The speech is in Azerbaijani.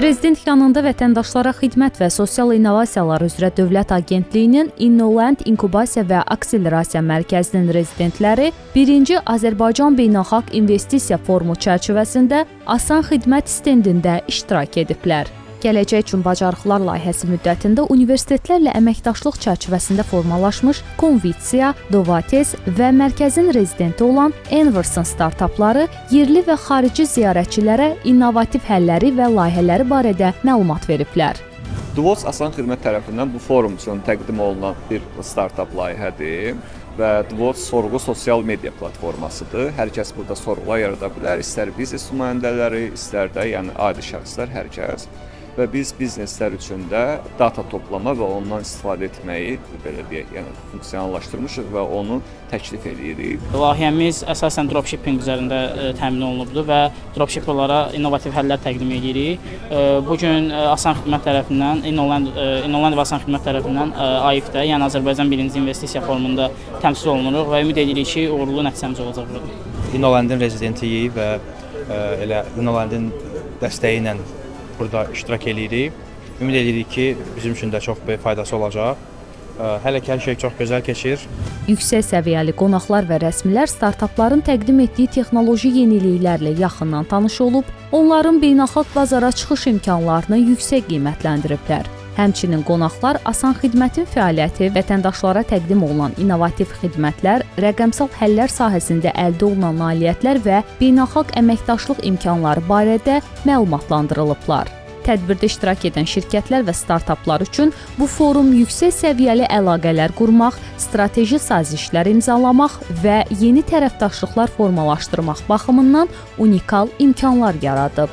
Prezident yanında Vətəndaşlara Xidmət və Sosial İnnovasiyalar üzrə Dövlət Agentliyinin Innoland İnkubasiya və Akselerasiya Mərkəzinin rezidentləri 1-ci Azərbaycan Beynəlxalq İnvestisiya Forumu çərçivəsində Asan Xidmət stendində iştirak ediblər. Gələcək üçün bacarıqlar layihəsi müddətində universitetlərlə əməkdaşlıq çərçivəsində formalaşmış Konvitsiya, Dovates və mərkəzin rezidenti olan Enverson startapları yerli və xarici ziyarətçilərə innovativ həlləri və layihələri barədə məlumat veriblər. Dvoz Asan Xidmət tərəfindən bu forum üçün təqdim olunan bir startap layihədir və Dvoz sorğu sosial media platformasıdır. Hər kəs burada sorğular yarada bilər, istər biznes nümayəndələri, istər də adi şəxslər, hər kəs. Və biz bizneslər üçün də data toplama və ondan istifadə etməyi belə deyək, funksionallaşdırmışıq və onu təklif edirik. Layihəmiz əsasən dropshipping üzərində təmin olunubdur və dropshipperlara innovativ həllər təqdim edirik. Bu gün Asan Xidmət tərəfindən, Innoland və Asan Xidmət tərəfindən AIF-də, yəni Azərbaycan 1-ci İnvestisiya Forumunda təmsil olunuruq və ümid edirik ki, uğurlu nəticəmiz olacaq burada. Innolandın rezidentiyik və elə Innolandın dəstəyi ilə burada iştirak edirik. Ümid edirik ki, bizim üçün də çox böyük faydası olacaq. Hələ ki, hər şey çox gözəl keçir. Yüksək səviyyəli qonaqlar və rəsmilər startapların təqdim etdiyi texnoloji yeniliklərlə yaxından tanış olub, onların beynəlxalq bazara çıxış imkanlarını yüksək qiymətləndiriblər. Həmçinin qonaqlar Asan Xidmətin fəaliyyəti, vətəndaşlara təqdim olunan innovativ xidmətlər, rəqəmsal həllər sahəsində əldə olunan nailiyyətlər və beynəlxalq əməkdaşlıq imkanları barədə məlumatlandırılıblar. Tədbirdə iştirak edən şirkətlər və startaplar üçün bu forum yüksək səviyyəli əlaqələr qurmaq, strateji sazişlər imzalamaq və yeni tərəfdaşlıqlar formalaşdırmaq baxımından unikal imkanlar yaradıb.